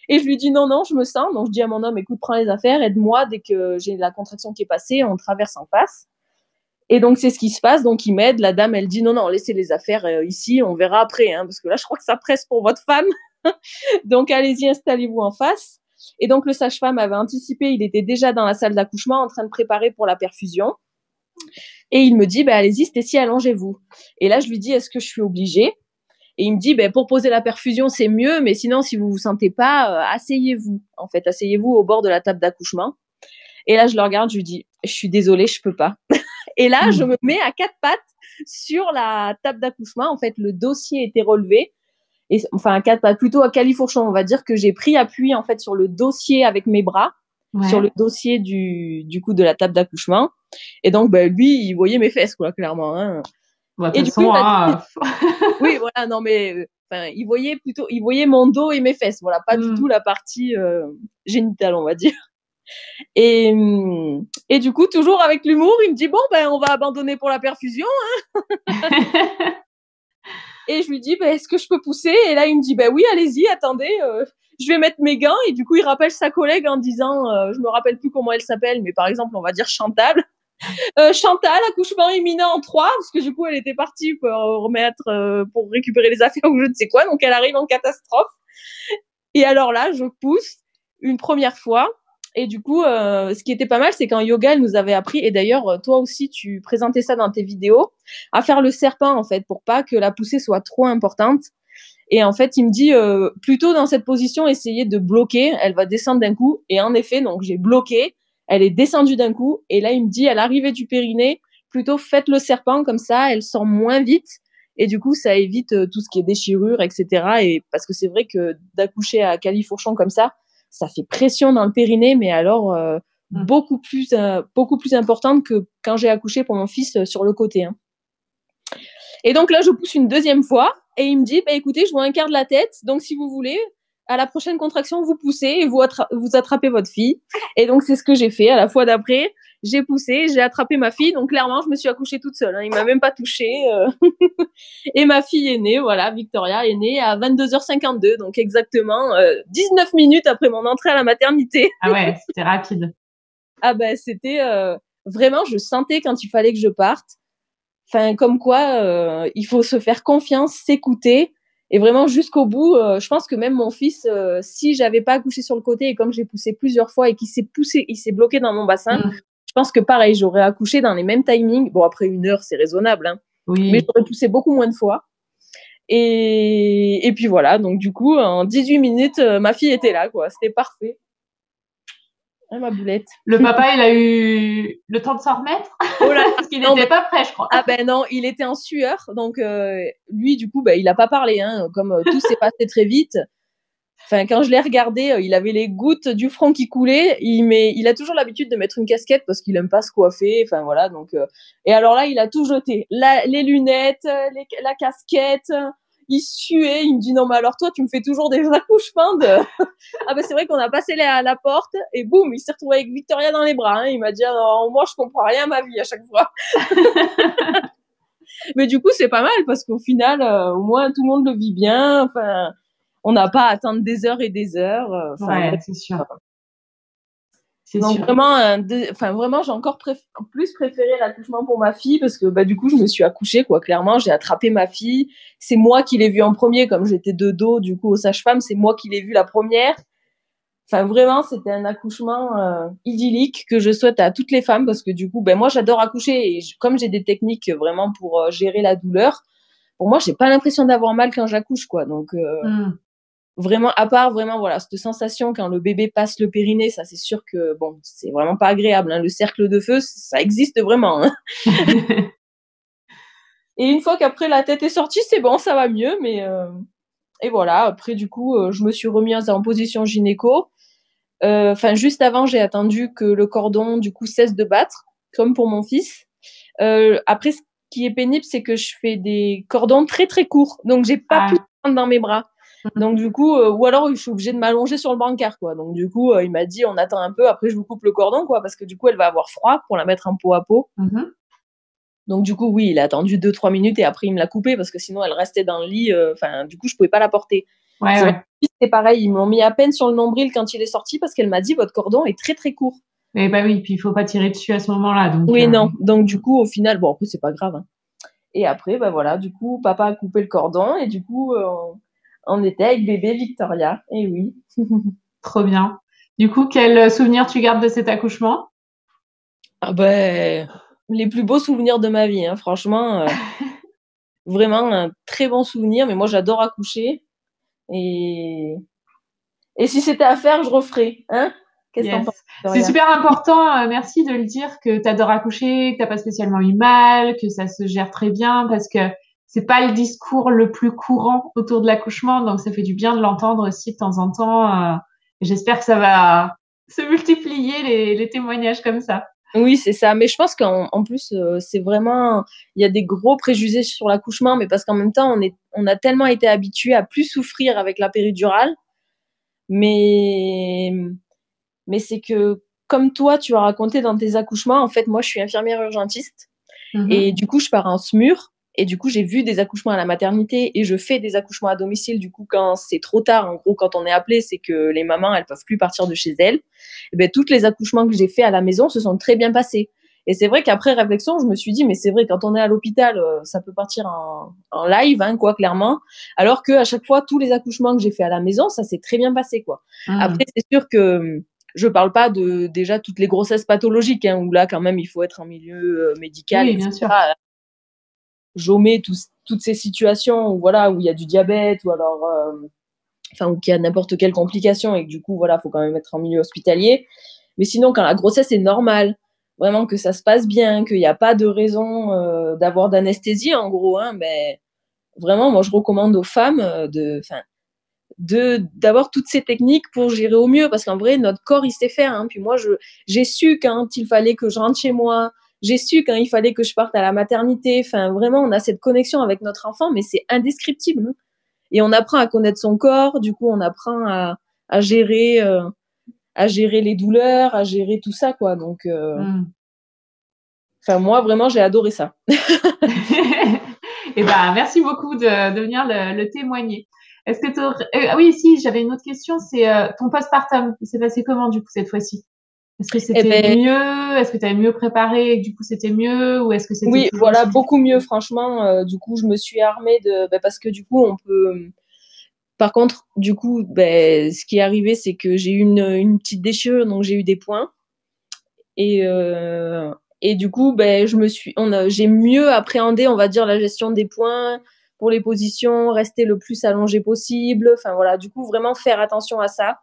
Et je lui dis, non, je me sens. Donc, je dis à mon homme, écoute, prends les affaires. Aide-moi. Dès que j'ai la contraction qui est passée, on traverse en face. Et donc, c'est ce qui se passe. Donc, il m'aide. La dame, elle dit, non, laissez les affaires ici. On verra après. Hein, parce que là, je crois que ça presse pour votre femme. Donc, allez-y, installez-vous en face. Et donc, le sage-femme avait anticipé, il était déjà dans la salle d'accouchement en train de préparer pour la perfusion. Et il me dit, allez-y, Stécie, allongez-vous. Et là, je lui dis, est-ce que je suis obligée? Et il me dit, pour poser la perfusion, c'est mieux, mais sinon, si vous vous sentez pas, asseyez-vous. En fait, asseyez-vous au bord de la table d'accouchement. Et là, je le regarde, je lui dis, je suis désolée, je peux pas. Et là, je me mets à 4 pattes sur la table d'accouchement. En fait, le dossier était relevé. Et, enfin, plutôt à califourchon, on va dire que j'ai pris appui en fait sur le dossier avec mes bras, sur le dossier du coup de la table d'accouchement. Et donc, lui, il voyait mes fesses, quoi, clairement. Hein. Et du coup, oui, voilà, non, mais il voyait mon dos et mes fesses, voilà, pas du tout la partie génitale, on va dire. Et du coup, toujours avec l'humour, il me dit, bon, on va abandonner pour la perfusion. Hein. Et je lui dis, est-ce que je peux pousser? Et là, il me dit, oui, allez-y, attendez, je vais mettre mes gants. Et du coup, il rappelle sa collègue en disant, je me rappelle plus comment elle s'appelle, mais par exemple, on va dire Chantal. Chantal, accouchement imminent en 3, parce que du coup, elle était partie pour pour récupérer les affaires ou je ne sais quoi. Donc, elle arrive en catastrophe. Et alors là, je pousse une première fois. Et du coup, ce qui était pas mal, c'est qu'en yoga, elle nous avait appris, et d'ailleurs, toi aussi, tu présentais ça dans tes vidéos, à faire le serpent, en fait, pour pas que la poussée soit trop importante. Et en fait, il me dit, plutôt dans cette position, essayez de bloquer, elle va descendre d'un coup. Et en effet, donc j'ai bloqué, elle est descendue d'un coup. Et là, il me dit, à l'arrivée du périnée, plutôt faites le serpent, comme ça, elle sort moins vite. Et du coup, ça évite tout ce qui est déchirure, etc. Et parce que c'est vrai que d'accoucher à califourchon comme ça fait pression dans le périnée, mais alors beaucoup plus importante que quand j'ai accouché pour mon fils sur le côté. Hein. Et donc là, je pousse une deuxième fois et il me dit, écoutez, je vois un quart de la tête, donc si vous voulez, à la prochaine contraction, vous poussez et vous attrapez votre fille. Et donc, c'est ce que j'ai fait. À la fois d'après, j'ai poussé, j'ai attrapé ma fille. Donc, clairement, je me suis accouchée toute seule. Hein. Il m'a même pas touchée. Et ma fille est née, voilà, Victoria est née à 22h52. Donc, exactement 19 minutes après mon entrée à la maternité. Ah ouais, c'était rapide. Ah c'était vraiment, je sentais quand il fallait que je parte. Enfin, comme quoi, il faut se faire confiance, s'écouter. Et vraiment, jusqu'au bout, je pense que même mon fils, si j'avais pas accouché sur le côté et comme j'ai poussé plusieurs fois et qu'il s'est bloqué dans mon bassin, je pense que pareil, j'aurais accouché dans les mêmes timings. Bon, après 1 heure, c'est raisonnable, hein. Oui. Mais j'aurais poussé beaucoup moins de fois. Et puis voilà, donc du coup, en 18 minutes, ma fille était là, quoi. C'était parfait. Ah, ma boulette. Le papa, il a eu le temps de s'en remettre parce qu'il n'était pas prêt, je crois. Ah non, il était en sueur. Donc, lui, du coup, il a pas parlé. Hein, comme tout s'est passé très vite. Enfin, quand je l'ai regardé, il avait les gouttes du front qui coulaient. Il a toujours l'habitude de mettre une casquette parce qu'il aime pas se coiffer. Enfin, voilà. Donc, et alors là, il a tout jeté. Les lunettes, la casquette. Il suait, il me dit non mais alors toi tu me fais toujours des accouchements de ah c'est vrai qu'on a passé la porte et boum il s'est retrouvé avec Victoria dans les bras. Hein. Il m'a dit non moi je comprends rien à ma vie à chaque fois. Mais du coup c'est pas mal parce qu'au final au moins tout le monde le vit bien. Enfin on n'a pas à attendre des heures et des heures. Ouais c'est sûr. Donc vraiment, j'ai encore plus préféré l'accouchement pour ma fille parce que du coup je me suis accouchée quoi. Clairement, j'ai attrapé ma fille. C'est moi qui l'ai vue en premier comme j'étais de dos du coup aux sages-femmes. C'est moi qui l'ai vue la première. Enfin vraiment, c'était un accouchement idyllique que je souhaite à toutes les femmes parce que du coup, moi j'adore accoucher et comme j'ai des techniques vraiment pour gérer la douleur, pour moi j'ai pas l'impression d'avoir mal quand j'accouche quoi. Donc vraiment, à part vraiment, voilà, cette sensation quand le bébé passe le périnée, ça c'est sûr que bon, c'est vraiment pas agréable. Hein. Le cercle de feu, ça existe vraiment. Hein. Et une fois qu'après la tête est sortie, c'est bon, ça va mieux. Mais et voilà. Après, du coup, je me suis remise en position gynéco. Enfin, juste avant, j'ai attendu que le cordon du coup cesse de battre, comme pour mon fils. Après, ce qui est pénible, c'est que je fais des cordons très très courts, donc j'ai pas pu le prendre dans mes bras. Donc, du coup, ou alors je suis obligée de m'allonger sur le brancard, quoi. Donc, du coup, il m'a dit, on attend un peu, après je vous coupe le cordon, quoi, parce que du coup, elle va avoir froid pour la mettre en peau à peau. Donc, du coup, oui, il a attendu 2-3 minutes et après, il me l'a coupée parce que sinon, elle restait dans le lit. Enfin, du coup, je pouvais pas la porter. Ouais, C'est vrai ouais. que c'est pareil, ils m'ont mis à peine sur le nombril quand il est sorti parce qu'elle m'a dit, votre cordon est très, très court. Et bah oui, puis il faut pas tirer dessus à ce moment-là, donc. Oui, non. Donc, du coup, au final, bon, après, c'est pas grave, hein. Et après, bah voilà, du coup, papa a coupé le cordon et du coup, on était avec bébé Victoria. Et oui. Trop bien. Du coup, quel souvenir tu gardes de cet accouchement? Ah ben, les plus beaux souvenirs de ma vie, hein, franchement, vraiment un très bon souvenir. Mais moi, j'adore accoucher et si c'était à faire, je referais, hein? Qu'est-ce que t'en Yes. penses, C'est Victoria? super important, merci de le dire, que tu adores accoucher, que t'as pas spécialement eu mal, que ça se gère très bien, parce que c'est pas le discours le plus courant autour de l'accouchement, donc ça fait du bien de l'entendre aussi de temps en temps. Et j'espère que ça va se multiplier les témoignages comme ça. Oui, c'est ça. Mais je pense qu'en plus, c'est vraiment, il y a des gros préjugés sur l'accouchement, mais parce qu'en même temps, on a tellement été habitués à plus souffrir avec la péridurale. Mais c'est que, comme toi, tu as raconté dans tes accouchements, en fait, moi, je suis infirmière urgentiste. Et du coup, je pars en SMUR. Et du coup, j'ai vu des accouchements à la maternité et je fais des accouchements à domicile. Du coup, quand c'est trop tard, en gros, quand on est appelé, c'est que les mamans, elles peuvent plus partir de chez elles. Et ben, toutes les accouchements que j'ai fait à la maison se sont très bien passés. Et c'est vrai qu'après réflexion, je me suis dit, mais c'est vrai, quand on est à l'hôpital, ça peut partir en live, hein, quoi, clairement. Alors que à chaque fois, tous les accouchements que j'ai fait à la maison, ça s'est très bien passé, quoi. Après, c'est sûr que je parle pas de déjà toutes les grossesses pathologiques, hein, où là, quand même, il faut être en milieu médical, Oui, bien sûr. etc. J'omets toutes ces situations où voilà, où il y a du diabète ou alors enfin où il y a n'importe quelle complication et que du coup voilà, faut quand même être en milieu hospitalier. Mais sinon, quand la grossesse est normale, vraiment que ça se passe bien, qu'il n'y a pas de raison d'avoir d'anesthésie en gros, hein, ben vraiment moi je recommande aux femmes d'avoir toutes ces techniques pour gérer au mieux parce qu'en vrai notre corps il sait faire, hein. Puis moi j'ai su quand il fallait que je rentre chez moi, j'ai su quand il fallait que je parte à la maternité. Enfin vraiment on a cette connexion avec notre enfant mais c'est indescriptible, hein. Et on apprend à connaître son corps, du coup on apprend à gérer les douleurs, à gérer tout ça quoi. Donc enfin moi vraiment j'ai adoré ça. Et ben, merci beaucoup de venir le témoigner. Est-ce que ah oui, si, j'avais une autre question, c'est ton postpartum. Il s'est passé comment du coup cette fois-ci? Est-ce que Eh c'était ben mieux? Est-ce que tu avais mieux préparé et que du coup c'était mieux? Ou est-ce que c'était oui, toujours voilà, aussi beaucoup mieux difficile? franchement. Du coup je me suis armée parce que du coup on peut. Par contre, du coup, ce qui est arrivé, c'est que j'ai eu une petite déchirure, donc j'ai eu des points. Et du coup, j'ai mieux appréhendé, on va dire, la gestion des points pour les positions, rester le plus allongé possible. Enfin voilà, du coup, vraiment faire attention à ça.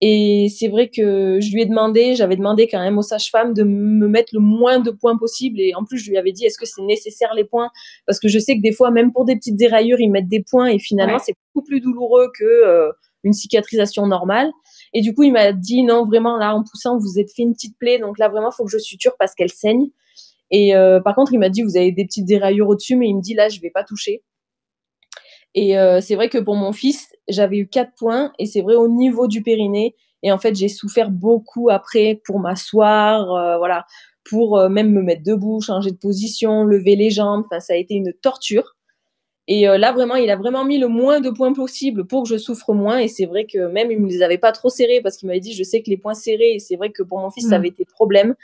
Et c'est vrai que j'avais demandé quand même aux sages-femmes de me mettre le moins de points possible. Et en plus, je lui avais dit, est-ce que c'est nécessaire les points? Parce que je sais que des fois, même pour des petites déraillures, ils mettent des points et finalement, Ouais. c'est beaucoup plus douloureux que une cicatrisation normale. Et du coup, il m'a dit, non, vraiment, là, en poussant, vous êtes fait une petite plaie. Donc là, vraiment, il faut que je suture parce qu'elle saigne. Et par contre, il m'a dit, vous avez des petites déraillures au-dessus, mais il me dit, là, je vais pas toucher. Et c'est vrai que pour mon fils, j'avais eu 4 points et c'est vrai au niveau du périnée. Et en fait, j'ai souffert beaucoup après pour m'asseoir, voilà, pour même me mettre debout, changer de position, lever les jambes. Enfin, ça a été une torture. Et là, vraiment, il a vraiment mis le moins de points possible pour que je souffre moins. Et c'est vrai que même, il me les avait pas trop serrés parce qu'il m'avait dit, je sais que les points serrés, et c'est vrai que pour mon fils, ça avait été problème.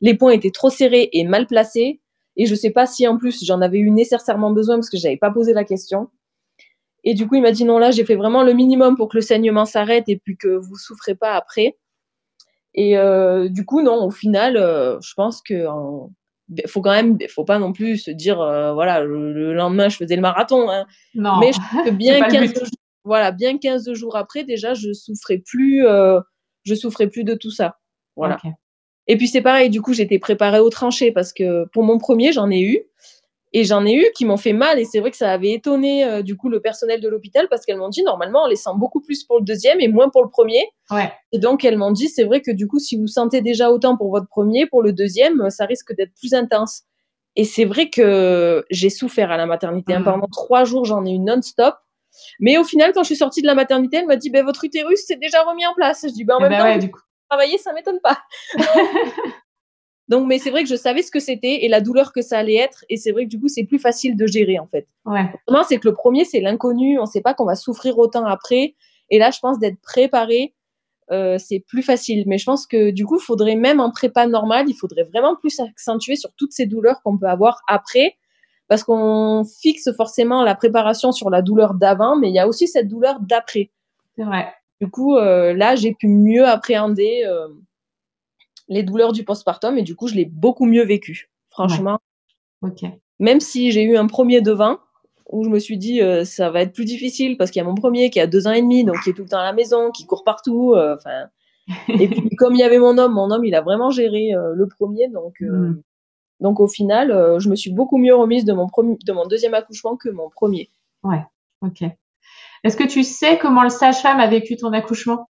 Les points étaient trop serrés et mal placés. Et je sais pas si en plus, j'en avais eu nécessairement besoin parce que j'avais pas posé la question. Et du coup, il m'a dit non, là, j'ai fait vraiment le minimum pour que le saignement s'arrête et puis que vous souffrez pas après. Et du coup, non, au final, je pense que faut pas non plus se dire, voilà, le lendemain, je faisais le marathon, hein. Non, Mais je pense que c'est bien pas le 15 but. jours, voilà, bien 15 jours après, déjà, je souffrais plus de tout ça. Voilà. Ok. Et puis c'est pareil, du coup, j'étais préparée au tranché parce que pour mon premier, j'en ai eu. Et j'en ai eu qui m'ont fait mal et c'est vrai que ça avait étonné du coup le personnel de l'hôpital parce qu'elles m'ont dit normalement on les sent beaucoup plus pour le deuxième et moins pour le premier. Ouais. Et donc elles m'ont dit c'est vrai que du coup si vous sentez déjà autant pour votre premier, pour le deuxième, ça risque d'être plus intense. Et c'est vrai que j'ai souffert à la maternité, hein. Pendant 3 jours j'en ai eu non-stop. Mais au final, quand je suis sortie de la maternité, elle m'a dit, votre utérus s'est déjà remis en place. Je dis, en même temps, ouais, du coup. Travailler, ça m'étonne pas. Donc, mais c'est vrai que je savais ce que c'était et la douleur que ça allait être. Et c'est vrai que du coup, c'est plus facile de gérer, en fait. Ouais. Vraiment, c'est que le premier, c'est l'inconnu. On sait pas qu'on va souffrir autant après. Et là, je pense d'être préparé, c'est plus facile. Mais je pense que du coup, il faudrait même en prépa normale, il faudrait vraiment plus accentuer sur toutes ces douleurs qu'on peut avoir après. Parce qu'on fixe forcément la préparation sur la douleur d'avant, mais il y a aussi cette douleur d'après. C'est vrai. Du coup, là, j'ai pu mieux appréhender les douleurs du postpartum et du coup, je l'ai beaucoup mieux vécu, franchement. Ouais. Ok. Même si j'ai eu un premier devant où je me suis dit ça va être plus difficile parce qu'il y a mon premier qui a 2 ans et demi, donc qui est tout le temps à la maison, qui court partout. Et puis comme il y avait mon homme, il a vraiment géré le premier, donc au final, je me suis beaucoup mieux remise de mon deuxième accouchement que mon premier. Ouais. Ok. Est-ce que tu sais comment le sage-femme a vécu ton accouchement?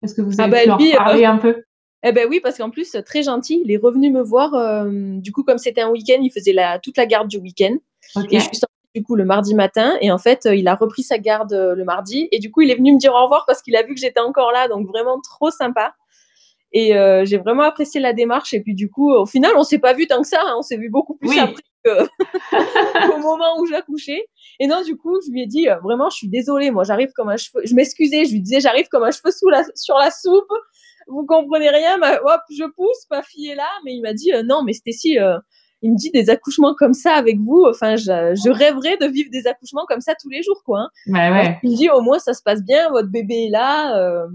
Est-ce que vous avez pu en parler un peu? Eh ben oui, parce qu'en plus, très gentil, il est revenu me voir. Du coup, comme c'était un week-end, il faisait toute la garde du week-end. Okay. Et je suis sortie du coup le mardi matin. Et en fait, il a repris sa garde le mardi. Et du coup, il est venu me dire au revoir parce qu'il a vu que j'étais encore là. Donc vraiment trop sympa. Et j'ai vraiment apprécié la démarche. Et puis du coup, au final, on s'est pas vu tant que ça. Hein. On s'est vu beaucoup plus après qu'au moment où j'accouchais. Et non, du coup, je lui ai dit vraiment, je suis désolée. Moi, j'arrive comme un cheveu. Je m'excusais. Je lui disais, j'arrive comme un cheveu sur la soupe. Vous comprenez rien, hop, je pousse, ma fille est là, mais il m'a dit non, mais Stécie, il me dit des accouchements comme ça avec vous, enfin, je rêverais de vivre des accouchements comme ça tous les jours, quoi. Hein. Bah ouais. Il me dit au moins ça se passe bien, votre bébé est là.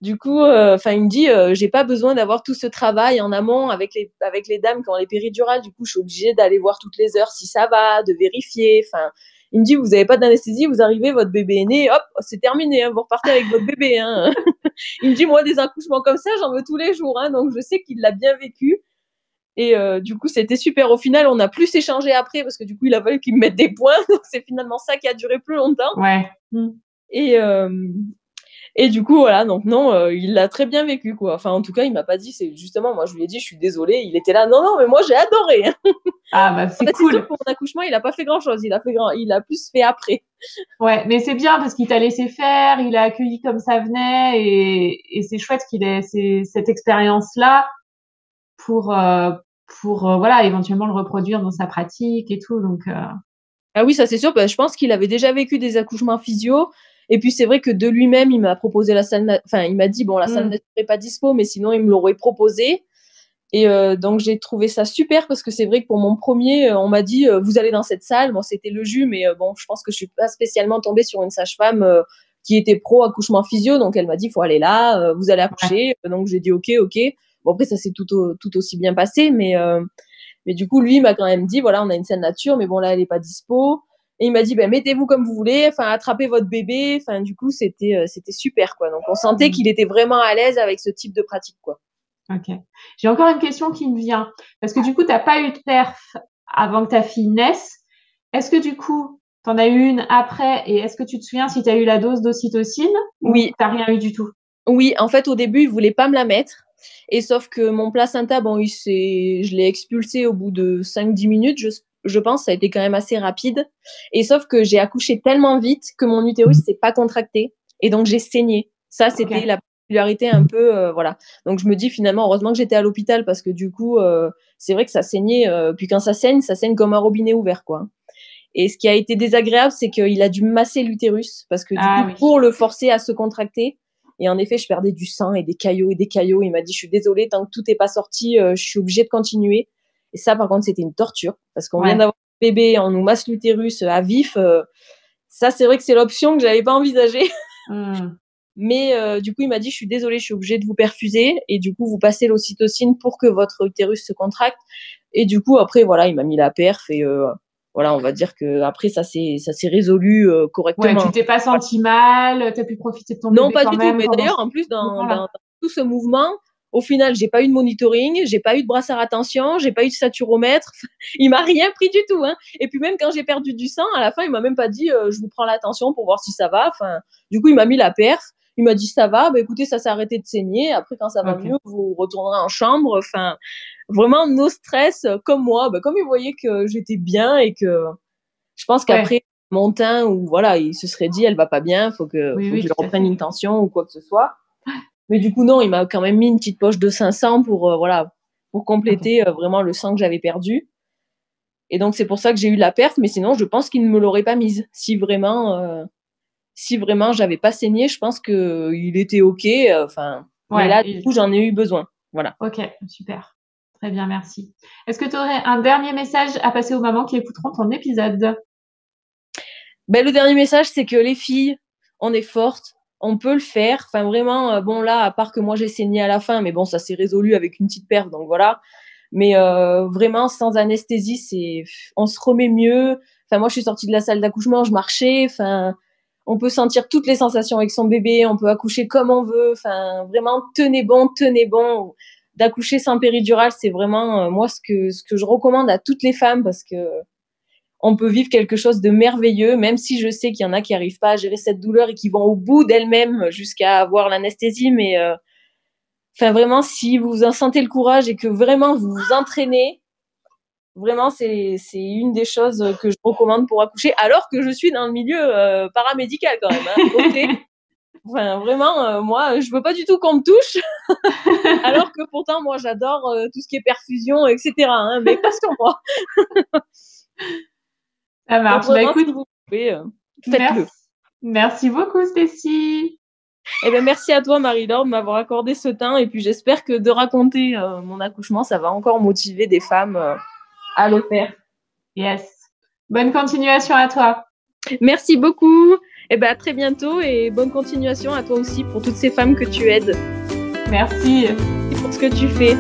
Du coup, il me dit j'ai pas besoin d'avoir tout ce travail en amont avec les dames qui ont les péridurales. Du coup, je suis obligée d'aller voir toutes les heures si ça va, de vérifier. Enfin, il me dit vous avez pas d'anesthésie, vous arrivez, votre bébé est né, hop, c'est terminé, hein, vous repartez avec votre bébé. Hein. Il me dit moi des accouchements comme ça, j'en veux tous les jours. Hein, donc je sais qu'il l'a bien vécu. Et du coup, c'était super. Au final, on a plus échangé après parce que du coup, il a fallu qu'il me mette des points. Donc c'est finalement ça qui a duré plus longtemps. Ouais. Et du coup, voilà, donc non, il l'a très bien vécu, quoi. Enfin, en tout cas, il m'a pas dit, c'est justement, moi, je lui ai dit, je suis désolée, il était là, non, mais moi, j'ai adoré. Ah, bah, c'est cool. C'est sûr, pour mon accouchement, il a pas fait grand chose, il a plus fait après. Ouais, mais c'est bien parce qu'il t'a laissé faire, il a accueilli comme ça venait et c'est chouette qu'il ait cette expérience-là pour voilà, éventuellement le reproduire dans sa pratique et tout, donc Ah oui, ça c'est sûr, je pense qu'il avait déjà vécu des accouchements physio. Et puis c'est vrai que de lui-même, il m'a proposé la salle, il m'a dit, bon, la salle n'est pas dispo, mais sinon, il me l'aurait proposé. Et donc, j'ai trouvé ça super parce que c'est vrai que pour mon premier, on m'a dit, vous allez dans cette salle. Bon, c'était le jus, mais bon, je pense que je suis pas spécialement tombée sur une sage-femme qui était pro accouchement physio. Donc, elle m'a dit, faut aller là, vous allez accoucher. Ouais. Donc, j'ai dit, ok. Bon, après, ça s'est tout aussi bien passé, mais du coup, lui, il m'a quand même dit, voilà, on a une salle nature, mais bon, là, elle est pas dispo. Et il m'a dit, mettez-vous comme vous voulez, attrapez votre bébé. Du coup, c'était super, quoi. Donc, on sentait qu'il était vraiment à l'aise avec ce type de pratique, quoi. Ok. J'ai encore une question qui me vient. Parce que du coup, t'as pas eu de perf avant que ta fille naisse. Est-ce que du coup, t'en as eu une après et est-ce que tu te souviens si t'as eu la dose d'ocytocine Oui. Ou t'as rien eu du tout? Oui, en fait, au début, il voulait pas me la mettre. Et sauf que mon placenta, bon, je l'ai expulsé au bout de 5-10 minutes, je pense, ça a été quand même assez rapide. Et sauf que j'ai accouché tellement vite que mon utérus s'est pas contracté. Et donc, j'ai saigné. Ça, c'était la particularité un peu, voilà. Donc, je me dis finalement, heureusement que j'étais à l'hôpital parce que du coup, c'est vrai que ça saignait. Puis quand ça saigne comme un robinet ouvert, quoi. Et ce qui a été désagréable, c'est qu'il a dû masser l'utérus parce que du coup, pour le forcer à se contracter, et en effet, je perdais du sang et des caillots et des caillots. Il m'a dit, je suis désolée, tant que tout n'est pas sorti, je suis obligée de continuer. Et ça, par contre, c'était une torture parce qu'on vient d'avoir un bébé, on nous masse l'utérus à vif. Ça, c'est vrai que c'est l'option que j'avais pas envisagée. Mais du coup, il m'a dit, je suis désolée, je suis obligée de vous perfuser. Et du coup, vous passez l'ocytocine pour que votre utérus se contracte. Et du coup, après, voilà, il m'a mis la perf et voilà, on va dire que après ça s'est résolu correctement. Ouais, tu t'es pas senti mal, t'as pu profiter de ton bébé quand même. Non, pas du tout. Mais d'ailleurs, en plus, dans tout ce mouvement, au final, j'ai pas eu de monitoring, j'ai pas eu de brassard à tension, j'ai pas eu de saturomètre. Il m'a rien pris du tout. Hein. Et puis même quand j'ai perdu du sang, à la fin, il m'a même pas dit je vous prends la tension pour voir si ça va. Du coup, il m'a mis la perf. Il m'a dit ça va. Écoutez, ça s'est arrêté de saigner. Après, quand ça va mieux, vous retournerez en chambre. Vraiment no stress comme moi. Comme il voyait que j'étais bien et que je pense qu'après Montin où voilà, il se serait dit elle va pas bien, faut que je lui reprenne une tension ou quoi que ce soit. Mais du coup non, il m'a quand même mis une petite poche de 500 pour compléter vraiment le sang que j'avais perdu. Et donc c'est pour ça que j'ai eu la perte, mais sinon je pense qu'il ne me l'aurait pas mise. Si vraiment j'avais pas saigné, je pense que il était ok. Mais là du coup j'en ai eu besoin. Voilà. Ok, super. Très bien, merci. Est-ce que tu aurais un dernier message à passer aux mamans qui écouteront ton épisode? Le dernier message, c'est que les filles, on est fortes, on peut le faire. Enfin, vraiment, bon, là, à part que moi, j'ai saigné à la fin, mais bon, ça s'est résolu avec une petite perte, donc voilà. Mais vraiment, sans anesthésie, on se remet mieux. Enfin, moi, je suis sortie de la salle d'accouchement, je marchais. Enfin, on peut sentir toutes les sensations avec son bébé, on peut accoucher comme on veut. Enfin, vraiment, tenez bon, tenez bon. D'accoucher sans péridurale, c'est vraiment, moi, ce que je recommande à toutes les femmes parce que on peut vivre quelque chose de merveilleux, même si je sais qu'il y en a qui n'arrivent pas à gérer cette douleur et qui vont au bout d'elles-mêmes jusqu'à avoir l'anesthésie. Mais vraiment, si vous en sentez le courage et que vraiment vous vous entraînez, vraiment, c'est une des choses que je recommande pour accoucher, alors que je suis dans le milieu paramédical quand même. Hein, vraiment, moi, je veux pas du tout qu'on me touche, alors que pourtant, moi, j'adore tout ce qui est perfusion, etc. Hein, mais pas sur moi. Ça marche. Donc, vraiment, si vous pouvez, faites-le. Merci beaucoup, Stécie. Merci à toi, Marie-Laure, de m'avoir accordé ce temps. Et puis, j'espère que de raconter mon accouchement, ça va encore motiver des femmes à le faire. Yes. Bonne continuation à toi. Merci beaucoup. À très bientôt et bonne continuation à toi aussi pour toutes ces femmes que tu aides. Merci. Et pour ce que tu fais.